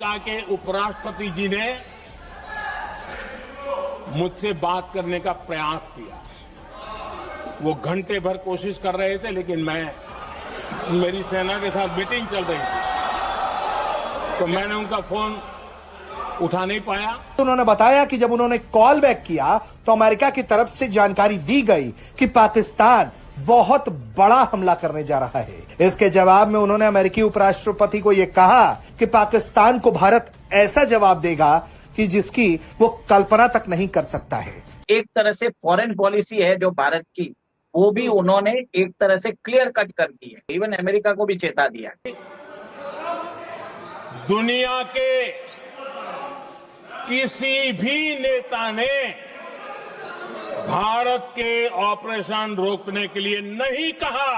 के उपराष्ट्रपति जी ने मुझसे बात करने का प्रयास किया। वो घंटे भर कोशिश कर रहे थे, लेकिन मेरी सेना के साथ मीटिंग चल रही थी, तो मैंने उनका फोन उठा नहीं पाया। उन्होंने बताया कि जब उन्होंने कॉल बैक किया तो अमेरिका की तरफ से जानकारी दी गई कि पाकिस्तान बहुत बड़ा हमला करने जा रहा है। इसके जवाब में उन्होंने अमेरिकी उपराष्ट्रपति को यह कहा कि पाकिस्तान को भारत ऐसा जवाब देगा कि जिसकी वो कल्पना तक नहीं कर सकता है। एक तरह से फॉरेन पॉलिसी है जो भारत की, वो भी उन्होंने एक तरह से क्लियर कट कर दी है। इवन अमेरिका को भी चेता दिया। दुनिया के किसी भी नेता ने भारत के ऑपरेशन रोकने के लिए नहीं कहा।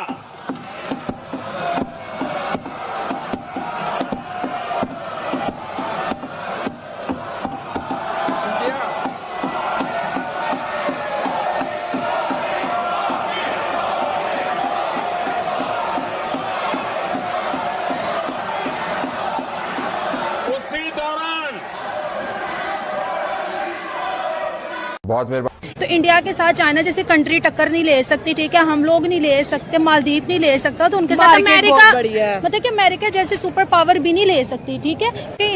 उसी दौरान बहुत मेहरबानी। तो इंडिया के साथ चाइना जैसी कंट्री टक्कर नहीं ले सकती, ठीक है, हम लोग नहीं ले सकते, मालदीव नहीं ले सकता, तो उनके साथ अमेरिका, मतलब कि अमेरिका जैसे सुपर पावर भी नहीं ले सकती, ठीक है। कि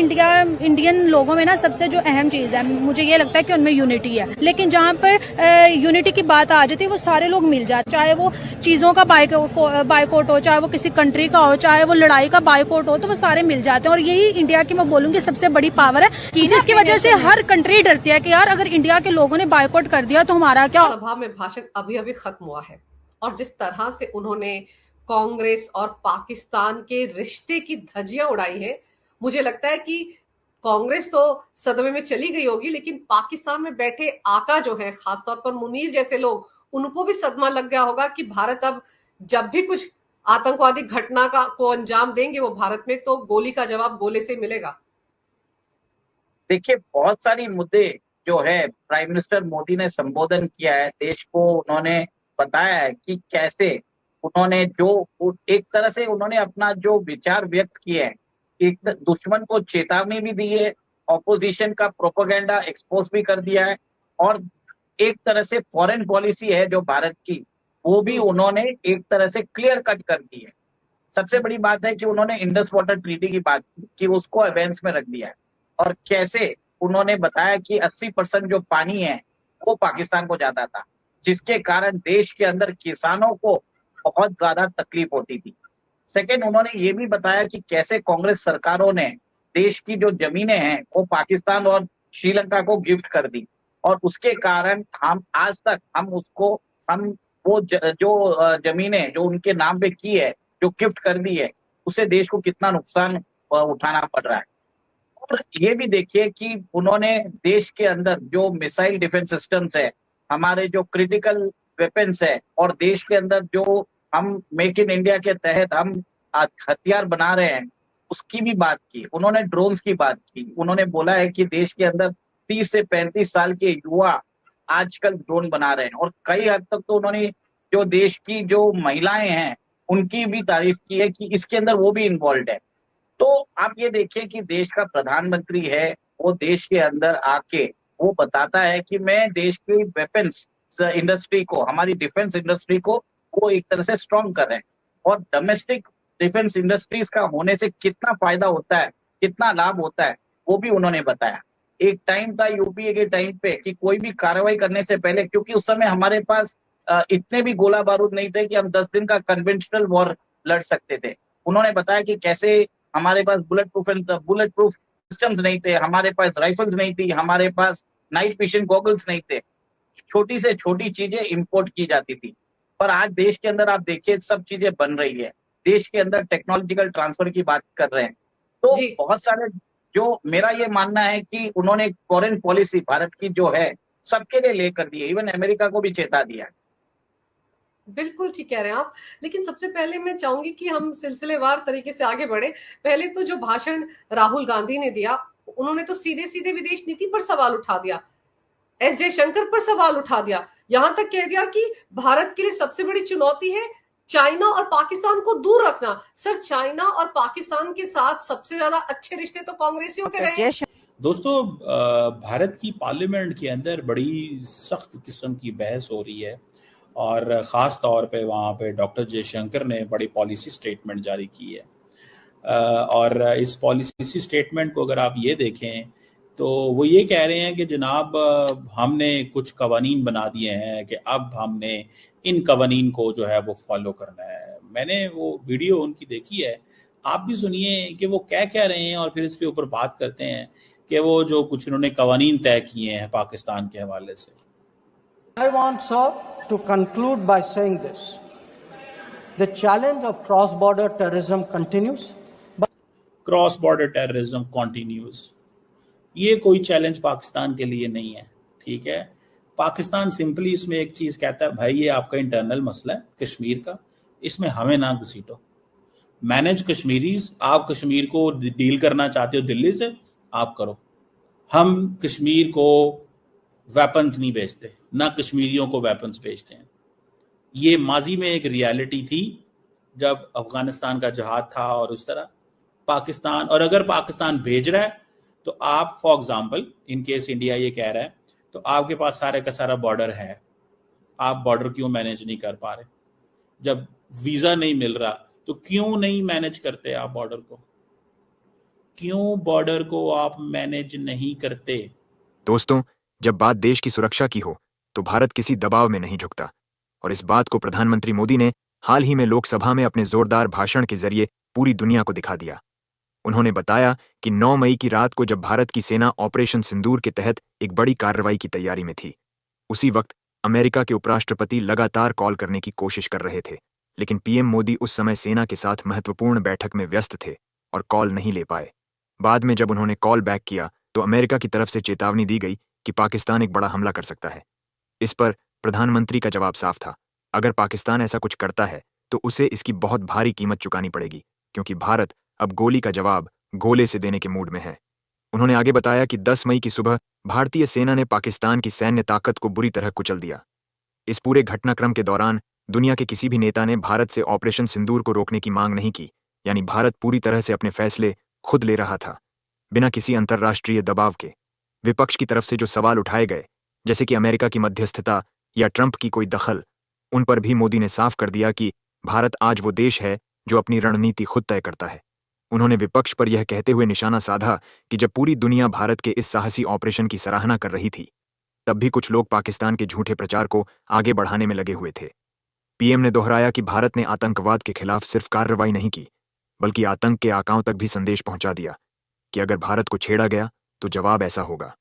इंडियन लोगों में ना सबसे जो अहम चीज है, मुझे ये लगता है कि उनमें यूनिटी है। लेकिन जहाँ पर यूनिटी की बात आ जाती है, वो सारे लोग मिल जाते, चाहे वो चीजों का बाइकआउट हो, चाहे वो किसी कंट्री का हो, चाहे वो लड़ाई का बाइकआउट हो, तो वो सारे मिल जाते हैं। और यही इंडिया की मैं बोलूंगी सबसे बड़ी पावर है, जिसकी वजह से हर कंट्री डरती है कि यार अगर इंडिया के लोगों ने बाइकआउट कर दिया तो हमारा क्या। सभा में भाषण अभी अभी खत्म हुआ है और जिस तरह से उन्होंने कांग्रेस और पाकिस्तान के रिश्ते की धज्जियां उड़ाई है, मुझे लगता है कि कांग्रेस तो सदमे में चली गई होगी, लेकिन पाकिस्तान में बैठे आका जो है, खासतौर पर मुनीर जैसे लोग, उनको भी सदमा लग गया होगा कि भारत अब जब भी कुछ आतंकवादी घटना को अंजाम देंगे वो भारत में, तो गोली का जवाब गोले से मिलेगा। देखिए, बहुत सारी मुद्दे जो है प्राइम मिनिस्टर मोदी ने संबोधन किया है, देश को उन्होंने बताया है कि कैसे उन्होंने जो एक तरह से उन्होंने अपना जो विचार व्यक्त किए हैं, एक दुश्मन को चेतावनी भी दी है, ऑपोजिशन का प्रोपेगेंडा एक्सपोज भी कर दिया है, और एक तरह से फॉरेन पॉलिसी है जो भारत की, वो भी उन्होंने एक तरह से क्लियर कट कर दी है। सबसे बड़ी बात है कि उन्होंने इंडस वाटर ट्रीटी की बात की कि उसको अवेंस में रख दिया है, और कैसे उन्होंने बताया कि 80% जो पानी है वो पाकिस्तान को जाता था, जिसके कारण देश के अंदर किसानों को बहुत ज्यादा तकलीफ होती थी। सेकंड, उन्होंने ये भी बताया कि कैसे कांग्रेस सरकारों ने देश की जो जमीनें हैं वो पाकिस्तान और श्रीलंका को गिफ्ट कर दी, और उसके कारण हम आज तक वो जो जमीनें जो उनके नाम पे की है, जो गिफ्ट कर दी है, उससे देश को कितना नुकसान उठाना पड़ रहा है। और ये भी देखिए कि उन्होंने देश के अंदर जो मिसाइल डिफेंस सिस्टम्स है, हमारे जो क्रिटिकल वेपन्स है, और देश के अंदर जो हम मेक इन इंडिया के तहत हम हथियार बना रहे हैं, उसकी भी बात की। उन्होंने ड्रोन्स की बात की। उन्होंने बोला है कि देश के अंदर 30 से 35 साल के युवा आजकल ड्रोन बना रहे हैं, और कई हद तक तो उन्होंने जो देश की जो महिलाएं हैं उनकी भी तारीफ की है कि इसके अंदर वो भी इन्वॉल्व है। तो आप ये देखिए कि देश का प्रधानमंत्री है, वो देश के अंदर आके वो बताता है कि मैं देश की वेपन्स इंडस्ट्री को, हमारी डिफेंस इंडस्ट्री को वो एक तरह से स्ट्रॉन्ग कर रहे हैं, और डोमेस्टिक डिफेंस इंडस्ट्रीज का होने से कितना फायदा होता है, कितना लाभ होता है, वो भी उन्होंने बताया। एक टाइम था यूपीए के टाइम पे कि कोई भी कार्रवाई करने से पहले, क्योंकि उस समय हमारे पास इतने भी गोला बारूद नहीं थे कि हम 10 दिन का कन्वेंशनल वॉर लड़ सकते थे। उन्होंने बताया कि कैसे हमारे पास बुलेट प्रूफ सिस्टम्स नहीं थे, हमारे पास राइफल्स नहीं थी, हमारे पास नाइट विजन गॉगल्स नहीं थे, छोटी से छोटी चीजें इंपोर्ट की जाती थी। पर आज देश के अंदर आप देखिए सब चीजें बन रही है, देश के अंदर टेक्नोलॉजिकल ट्रांसफर की बात कर रहे हैं। तो बहुत सारे, जो मेरा ये मानना है कि उन्होंने फॉरेन पॉलिसी भारत की जो है सबके लिए लेकर दी है, इवन अमेरिका को भी चेता दिया है। बिल्कुल ठीक कह रहे हैं आप, लेकिन सबसे पहले मैं चाहूंगी कि हम सिलसिलेवार तरीके से आगे बढ़े। पहले तो जो भाषण राहुल गांधी ने दिया, उन्होंने तो सीधे सीधे विदेश नीति पर सवाल उठा दिया, एस जयशंकर पर सवाल उठा दिया, यहां तक कह दिया कि भारत के लिए सबसे बड़ी चुनौती है चाइना और पाकिस्तान को दूर रखना। सर, चाइना और पाकिस्तान के साथ सबसे ज्यादा अच्छे रिश्ते तो कांग्रेसियों के रहे। दोस्तों, भारत की पार्लियामेंट के अंदर बड़ी सख्त किस्म की बहस हो रही है और ख़ास तौर पे वहाँ पे डॉक्टर जयशंकर ने बड़ी पॉलिसी स्टेटमेंट जारी की है। और इस पॉलिसी स्टेटमेंट को अगर आप ये देखें तो वो ये कह रहे हैं कि जनाब, हमने कुछ कवानीन बना दिए हैं कि अब हमने इन कवानीन को जो है वो फॉलो करना है। मैंने वो वीडियो उनकी देखी है, आप भी सुनिए कि वो क्या रहे हैं और फिर इसके ऊपर बात करते हैं कि वो जो कुछ उन्होंने कवानीन तय किए हैं पाकिस्तान के हवाले से। I want, sir, to conclude by saying this. The challenge of cross-border terrorism continues. Cross border terrorism continues. ये कोई चैलेंज पाकिस्तान के लिए नहीं है, ठीक है। पाकिस्तान सिंपली इसमें एक चीज कहता है, भाई ये आपका इंटरनल मसला है कश्मीर का, इसमें हमें ना घसीटो। मैनेज कश्मीरीज, आप कश्मीर को डील करना चाहते हो दिल्ली से, आप करो। हम कश्मीर को वेपन्स नहीं बेचते, ना कश्मीरियों को वेपन्स बेचते हैं। ये माजी में एक रियलिटी थी जब अफगानिस्तान का जहाद था और उस तरह पाकिस्तान, और अगर पाकिस्तान भेज रहा है तो आप, for example in case India ये कह रहा है, तो आपके पास सारे का सारा बॉर्डर है, आप बॉर्डर क्यों मैनेज नहीं कर पा रहे? जब वीजा नहीं मिल रहा तो क्यों नहीं मैनेज करते आप बॉर्डर को? क्यों बॉर्डर को आप मैनेज नहीं करते? दोस्तों, जब बात देश की सुरक्षा की हो तो भारत किसी दबाव में नहीं झुकता, और इस बात को प्रधानमंत्री मोदी ने हाल ही में लोकसभा में अपने जोरदार भाषण के जरिए पूरी दुनिया को दिखा दिया। उन्होंने बताया कि 9 मई की रात को जब भारत की सेना ऑपरेशन सिंदूर के तहत एक बड़ी कार्रवाई की तैयारी में थी, उसी वक्त अमेरिका के उपराष्ट्रपति लगातार कॉल करने की कोशिश कर रहे थे, लेकिन पीएम मोदी उस समय सेना के साथ महत्वपूर्ण बैठक में व्यस्त थे और कॉल नहीं ले पाए। बाद में जब उन्होंने कॉल बैक किया तो अमेरिका की तरफ से चेतावनी दी गई कि पाकिस्तान एक बड़ा हमला कर सकता है। इस पर प्रधानमंत्री का जवाब साफ था, अगर पाकिस्तान ऐसा कुछ करता है तो उसे इसकी बहुत भारी कीमत चुकानी पड़ेगी, क्योंकि भारत अब गोली का जवाब गोले से देने के मूड में है। उन्होंने आगे बताया कि 10 मई की सुबह भारतीय सेना ने पाकिस्तान की सैन्य ताकत को बुरी तरह कुचल दिया। इस पूरे घटनाक्रम के दौरान दुनिया के किसी भी नेता ने भारत से ऑपरेशन सिंदूर को रोकने की मांग नहीं की, यानी भारत पूरी तरह से अपने फैसले खुद ले रहा था, बिना किसी अंतर्राष्ट्रीय दबाव के। विपक्ष की तरफ से जो सवाल उठाए गए, जैसे कि अमेरिका की मध्यस्थता या ट्रंप की कोई दखल, उन पर भी मोदी ने साफ कर दिया कि भारत आज वो देश है जो अपनी रणनीति खुद तय करता है। उन्होंने विपक्ष पर यह कहते हुए निशाना साधा कि जब पूरी दुनिया भारत के इस साहसी ऑपरेशन की सराहना कर रही थी, तब भी कुछ लोग पाकिस्तान के झूठे प्रचार को आगे बढ़ाने में लगे हुए थे। पीएम ने दोहराया कि भारत ने आतंकवाद के खिलाफ सिर्फ कार्रवाई नहीं की, बल्कि आतंक के आकाओं तक भी संदेश पहुंचा दिया कि अगर भारत को छेड़ा गया तो जवाब ऐसा होगा।